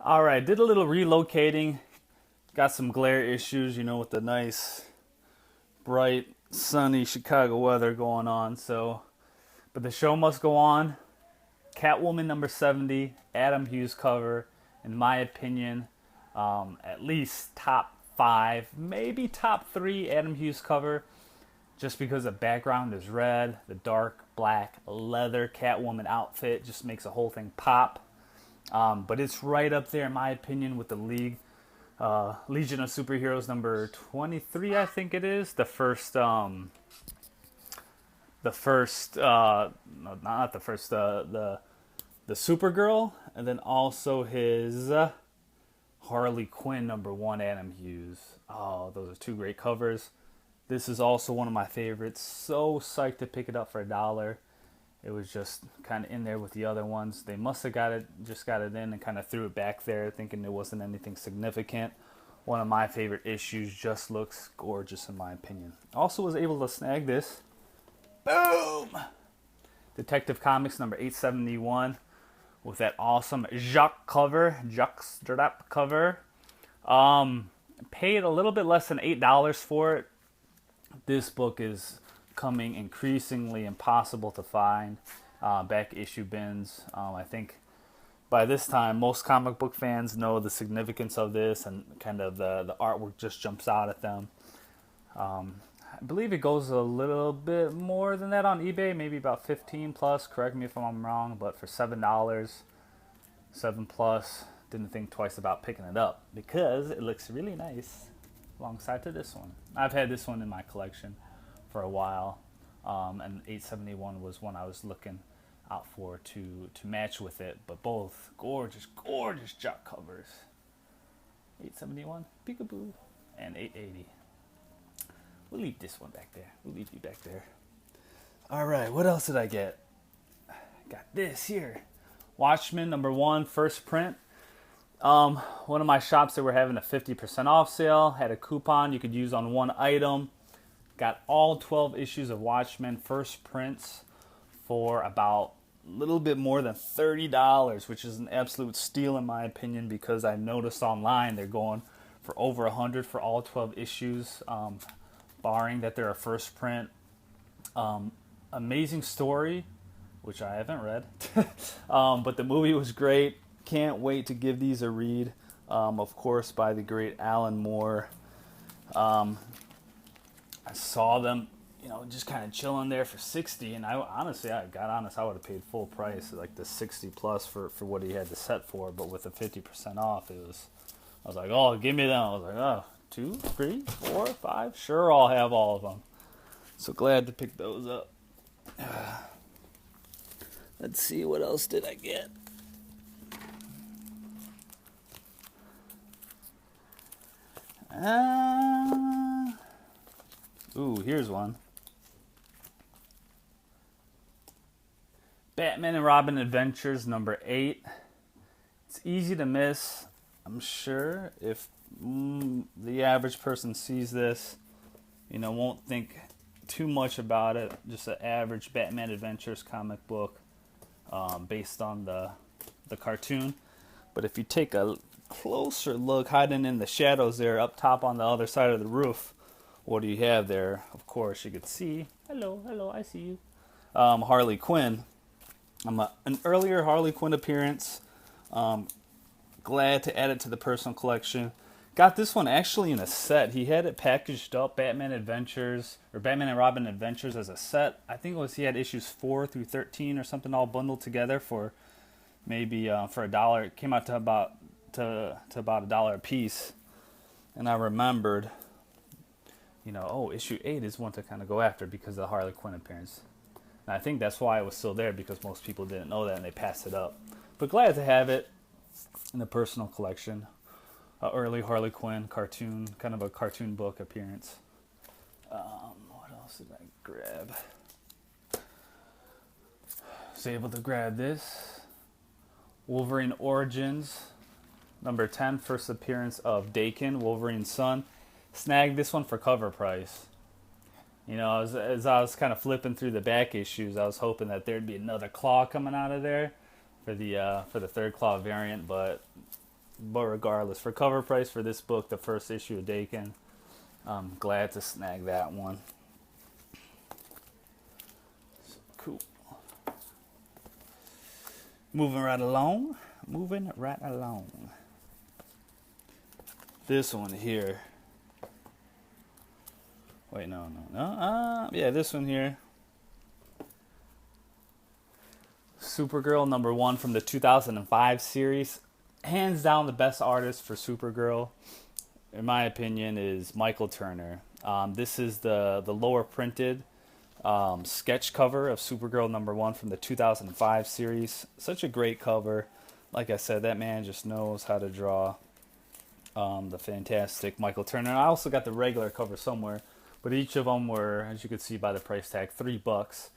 All right, did a little relocating. Got some glare issues, with the nice, bright, sunny Chicago weather going on. But the show must go on. Catwoman number 70, Adam Hughes cover. In my opinion, at least top five, maybe top three Adam Hughes cover. Just because the background is red, the dark black leather Catwoman outfit just makes the whole thing pop. But it's right up there, in my opinion, with the Legion of Superheroes number 23, I think it is. No, not the first, the Supergirl, and then also his Harley Quinn number one, Adam Hughes. Oh, those are two great covers. This is also one of my favorites. So psyched to pick it up for $1. It was just kind of in there with the other ones. They must have got it in and kind of threw it back there thinking there wasn't anything significant. One of my favorite issues, just looks gorgeous in my opinion. Also was able to snag this. Boom! Detective Comics number 871 with that awesome Jacques strap cover. Paid a little bit less than $8 for it. This book is coming increasingly impossible to find. Back issue bins. I think by this time most comic book fans know the significance of this, and kind of the artwork just jumps out at them. I believe it goes a little bit more than that on eBay, maybe about 15 plus. Correct me if I'm wrong, but for $7, 7 plus, didn't think twice about picking it up because it looks really nice alongside to this one. I've had this one in my collection for a while, and 871 was one I was looking out for to match with it. But both gorgeous jock covers. 871, peekaboo, and 880. We'll leave this one back there. We'll leave you back there. All right, what else did I get? Got this here. Watchmen number one, first print. One of my shops that were having a 50% off sale had a coupon you could use on one item. Got all 12 issues of Watchmen first prints for about a little bit more than $30, which is an absolute steal in my opinion, because I noticed online they're going for over $100 for all 12 issues, barring that they're a first print. Amazing story, which I haven't read, but the movie was great. Can't wait to give these a read. Of course, by the great Alan Moore. I saw them, just kind of chilling there for $60, and I would have paid full price, like the $60 plus for what he had the set for. But with the 50% off, I was like, oh, give me them. I was like, oh, 2, 3, 4, 5, sure, I'll have all of them. So glad to pick those up. Let's see, what else did I get? Here's one. Batman and Robin Adventures number 8. It's easy to miss, I'm sure, if the average person sees this, won't think too much about it. Just an average Batman Adventures comic book, based on the cartoon. But if you take a closer look, hiding in the shadows there up top on the other side of the roof, what do you have there? Of course, you could see, hello, I see you, Harley Quinn. An earlier Harley Quinn appearance. Glad to add it to the personal collection. Got this one actually in a set. He had it packaged up, Batman and Robin Adventures as a set. I think he had issues 4 through 13 or something all bundled together for maybe for $1. It came out to about $1 a piece. And I remembered, issue 8 is one to kind of go after because of the Harley Quinn appearance. And I think that's why it was still there, because most people didn't know that and they passed it up. But glad to have it in the personal collection. Early Harley Quinn cartoon, kind of a cartoon book appearance. What else did I grab? Was able to grab this. Wolverine Origins, number 10, first appearance of Dakin, Wolverine's son. Snagged this one for cover price. As I was kind of flipping through the back issues, I was hoping that there'd be another Claw coming out of there for the third Claw variant, but But regardless, for cover price for this book, the first issue of Dakin, I'm glad to snag that one. Cool. Moving right along. This one here. Wait, no. Yeah, this one here. Supergirl #1 from the 2005 series. Hands down the best artist for Supergirl, in my opinion, is Michael Turner. This is the lower printed sketch cover of Supergirl #1 from the 2005 series. Such a great cover. Like I said, that man just knows how to draw. The fantastic Michael Turner. I also got the regular cover somewhere, but each of them were, as you can see by the price tag, $3.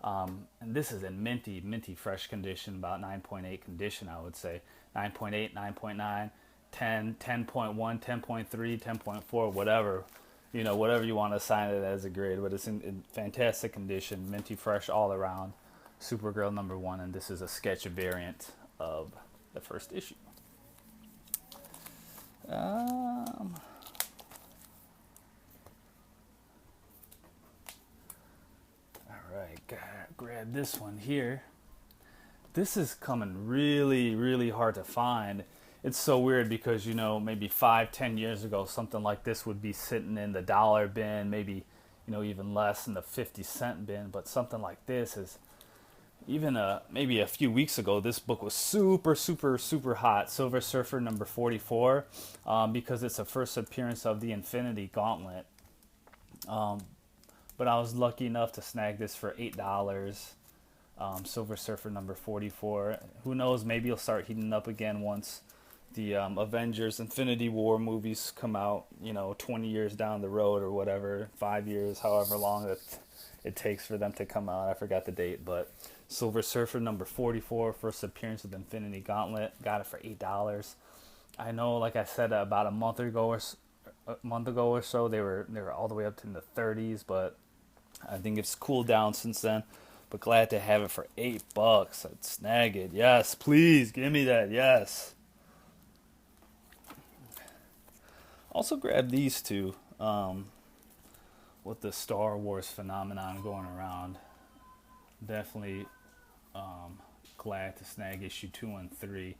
And this is in minty fresh condition, about 9.8 condition, I would say. 9.8, 9.9, 10, 10.1, 10.3, 10.4, whatever. Whatever you want to assign it as a grade, but it's in fantastic condition, minty fresh all around. Supergirl #1, and this is a sketch variant of the first issue. All right, grab this one here. This is coming really, really hard to find. It's so weird because, maybe 5-10 years ago, something like this would be sitting in the dollar bin, maybe, even less in the 50-cent bin. But something like this is, even maybe a few weeks ago, this book was super, super, super hot. Silver Surfer #44, because it's a first appearance of the Infinity Gauntlet. But I was lucky enough to snag this for $8. Silver Surfer #44. Who knows? Maybe it'll start heating up again once the Avengers Infinity War movies come out, 20 years down the road or whatever, 5 years, however long it takes for them to come out. I forgot the date, but Silver Surfer #44, first appearance of the Infinity Gauntlet, got it for $8. I know, like I said, about a month ago or so, they were all the way up to the 30s, but I think it's cooled down since then. But glad to have it for $8. I'd snag it. Yes, please give me that. Yes. Also grab these two. With the Star Wars phenomenon going around, definitely glad to snag issue 2 and 3.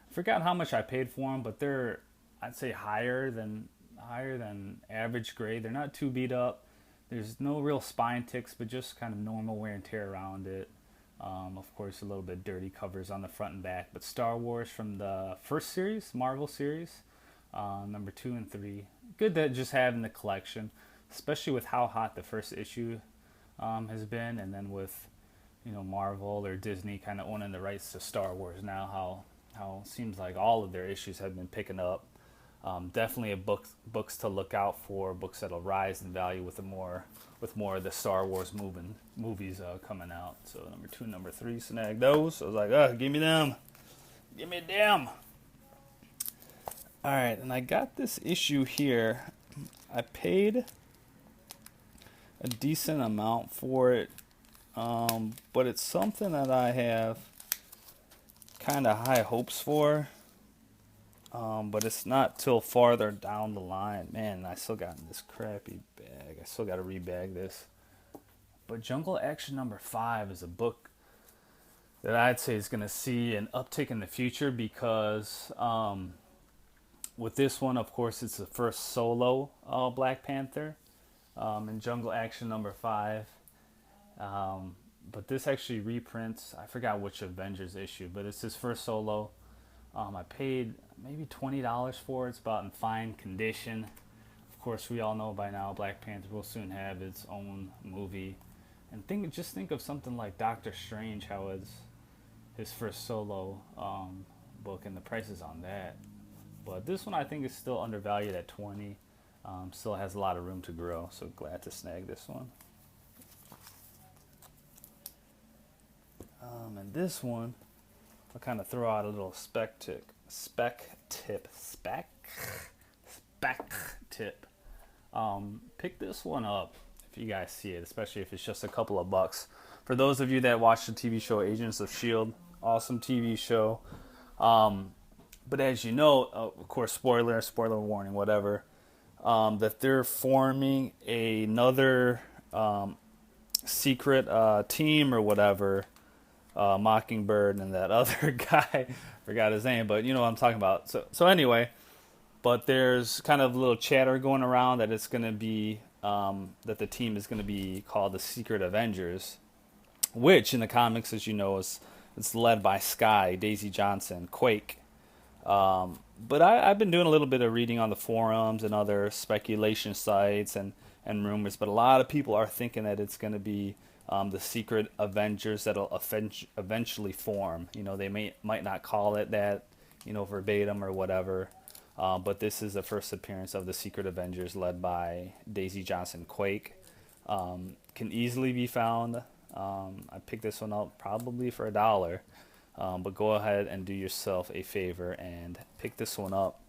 I forgot how much I paid for them, but they're, I'd say, higher than average grade. They're not too beat up. There's no real spine ticks, but just kind of normal wear and tear around it. Of course, a little bit dirty covers on the front and back. But Star Wars from the first series, Marvel series, #2 and 3. Good to just have in the collection, especially with how hot the first issue has been, and then with Marvel or Disney kind of owning the rights to Star Wars now. How it seems like all of their issues have been picking up. Definitely books to look out for, books that'll rise in value with more of the Star Wars movies coming out. So #2, #3, snag those. So I was like, give me them. Give me them. All right, and I got this issue here. I paid a decent amount for it, but it's something that I have kind of high hopes for. But it's not till farther down the line. Man, I still got this crappy bag. I still got to rebag this. But Jungle Action #5 is a book that I'd say is going to see an uptick in the future because with this one, of course, it's the first solo Black Panther in Jungle Action #5. But this actually reprints, I forgot which Avengers issue, but it's his first solo. I paid maybe $20 for it. It's about in fine condition. Of course, we all know by now Black Panther will soon have its own movie. And just think of something like Doctor Strange, how it's his first solo book, and the prices on that. But this one I think is still undervalued at $20. Still has a lot of room to grow, so glad to snag this one. And this one, I'll kind of throw out a little spec tip. Pick this one up if you guys see it, especially if it's just a couple of bucks. For those of you that watch the TV show Agents of S.H.I.E.L.D., awesome TV show. But as you know, of course, spoiler warning, whatever, that they're forming another secret team or whatever. Mockingbird and that other guy, forgot his name, but you know what I'm talking about. So anyway, but there's kind of a little chatter going around that it's going to be that the team is going to be called the Secret Avengers, which in the comics, as you know, is it's led by Sky, Daisy Johnson, Quake. But I've been doing a little bit of reading on the forums and other speculation sites and rumors, but a lot of people are thinking that it's going to be the Secret Avengers that'll eventually form. You know, they might not call it that, you know, verbatim or whatever. But this is the first appearance of the Secret Avengers led by Daisy Johnson Quake. Can easily be found. I picked this one up probably for $1. But go ahead and do yourself a favor and pick this one up,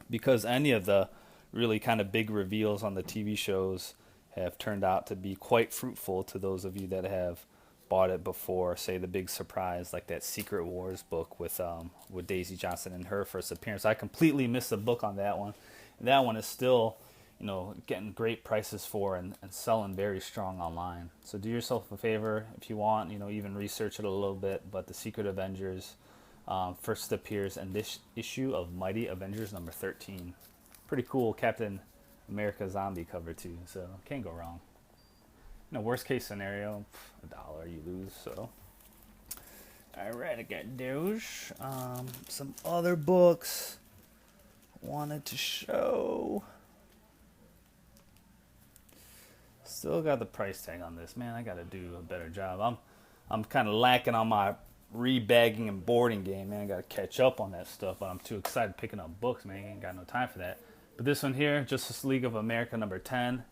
because any of the really kind of big reveals on the TV shows have turned out to be quite fruitful to those of you that have bought it before. Say the big surprise like that Secret Wars book with Daisy Johnson and her first appearance. I completely missed the book on that one. And that one is still, you know, getting great prices for and selling very strong online. So do yourself a favor if you want, you know, even research it a little bit. But the Secret Avengers first appears in this issue of Mighty Avengers number 13. Pretty cool Captain America zombie cover too, so can't go wrong. You know, worst case scenario, $1 you lose. So alright, I got those. Some other books wanted to show. Still got the price tag on this, man. I gotta do a better job. I'm kind of lacking on my rebagging and boarding game, man. I gotta catch up on that stuff, but I'm too excited picking up books, man. I ain't got no time for that. But this one here, Justice League of America number 10.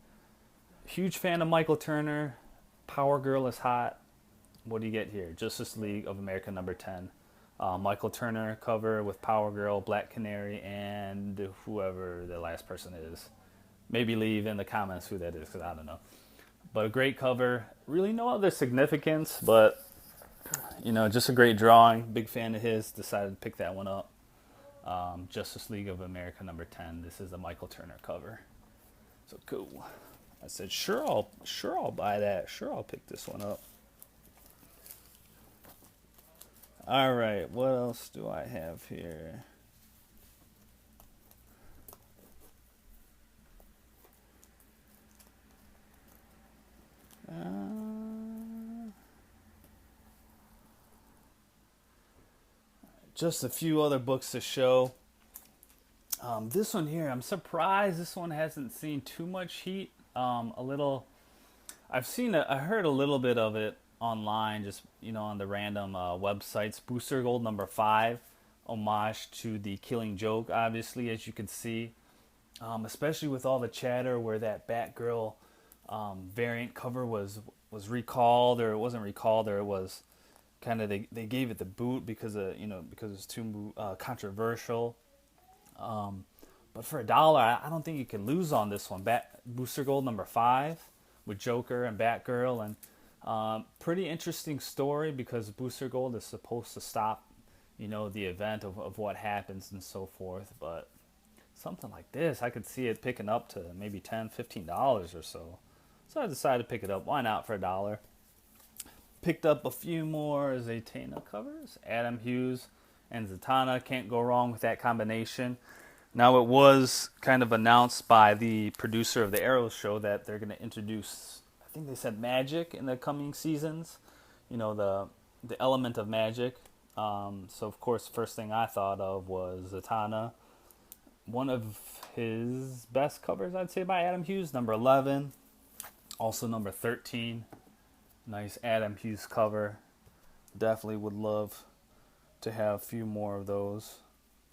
Huge fan of Michael Turner. Power Girl is hot. What do you get here? Justice League of America number 10. Michael Turner cover with Power Girl, Black Canary, and whoever the last person is. Maybe leave in the comments who that is, because I don't know. But a great cover. Really no other significance, but, you know, just a great drawing. Big fan of his. Decided to pick that one up. Justice League of America number 10. This is the Michael Turner cover. So cool. I said, sure I'll buy that. Sure I'll pick this one up. All right, what else do I have here? Just a few other books to show. This one here, I'm surprised this one hasn't seen too much heat. A little, I heard a little bit of it online, just, you know, on the random websites. Booster Gold number 5, homage to the Killing Joke, obviously, as you can see. Especially with all the chatter where that Batgirl variant cover was recalled, or it wasn't recalled, or it was kind of they gave it the boot because of, you know, because it's too controversial. But for $1, I don't think you can lose on this one. Booster Gold number 5 with Joker and Batgirl, and pretty interesting story because Booster Gold is supposed to stop, you know, the event of what happens and so forth. But something like this, I could see it picking up to maybe $10, $15 or so. So I decided to pick it up. Why not for $1? Picked up a few more Zatanna covers. Adam Hughes and Zatanna. Can't go wrong with that combination. Now, it was kind of announced by the producer of the Arrow show that they're going to introduce, I think they said magic in the coming seasons. You know, the element of magic. So, of course, the first thing I thought of was Zatanna. One of his best covers, I'd say, by Adam Hughes, number 11. Also number 13. Nice Adam Hughes cover. Definitely would love to have a few more of those.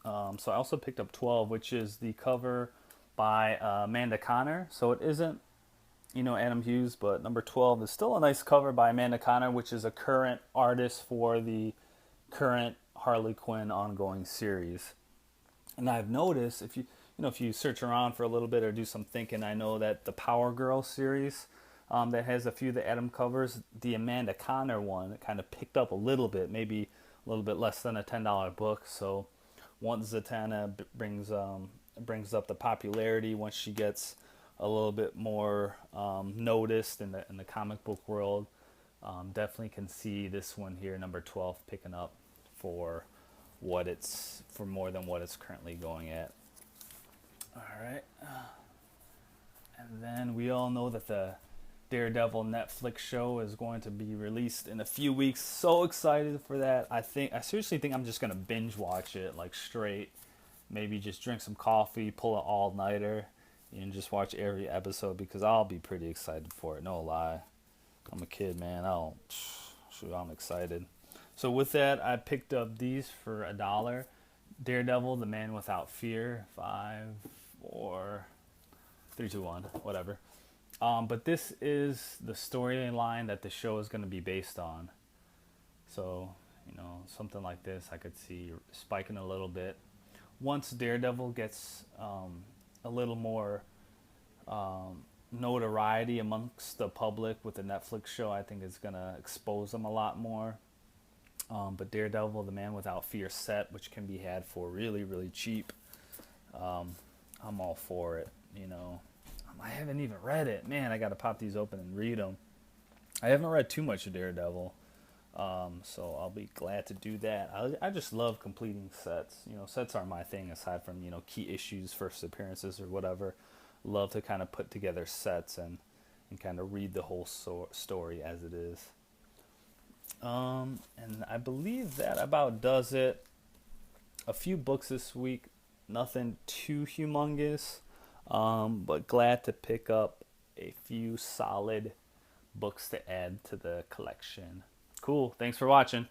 So I also picked up 12, which is the cover by Amanda Conner. So it isn't, you know, Adam Hughes, but number 12 is still a nice cover by Amanda Conner, which is a current artist for the current Harley Quinn ongoing series. And I've noticed, if you search around for a little bit or do some thinking, I know that the Power Girl series that has a few of the Adam covers, the Amanda Conner one kind of picked up a little bit, maybe a little bit less than a $10 book. So once Zatanna brings up the popularity, once she gets a little bit more noticed in the comic book world, definitely can see this one here, number 12, picking up for for more than what it's currently going at. All right, and then we all know that the Daredevil Netflix show is going to be released in a few weeks. So excited for that. I seriously think I'm just gonna binge watch it like straight. Maybe just drink some coffee, pull an all-nighter, and just watch every episode because I'll be pretty excited for it. No lie. I'm a kid, man. I'm excited. So with that, I picked up these for $1. Daredevil, The Man Without Fear, 5, 4, 3, 2, 1, whatever. But this is the storyline that the show is going to be based on. So, something like this I could see spiking a little bit. Once Daredevil gets a little more notoriety amongst the public with the Netflix show, I think it's going to expose them a lot more. But Daredevil, The Man Without Fear set, which can be had for really, really cheap, I'm all for it, I haven't even read it. Man, I got to pop these open and read them. I haven't read too much of Daredevil, so I'll be glad to do that. I just love completing sets. Sets are my thing aside from, key issues, first appearances, or whatever. Love to kind of put together sets and kind of read the whole story as it is. And I believe that about does it. A few books this week, nothing too humongous, but glad to pick up a few solid books to add to the collection. Cool. Thanks for watching.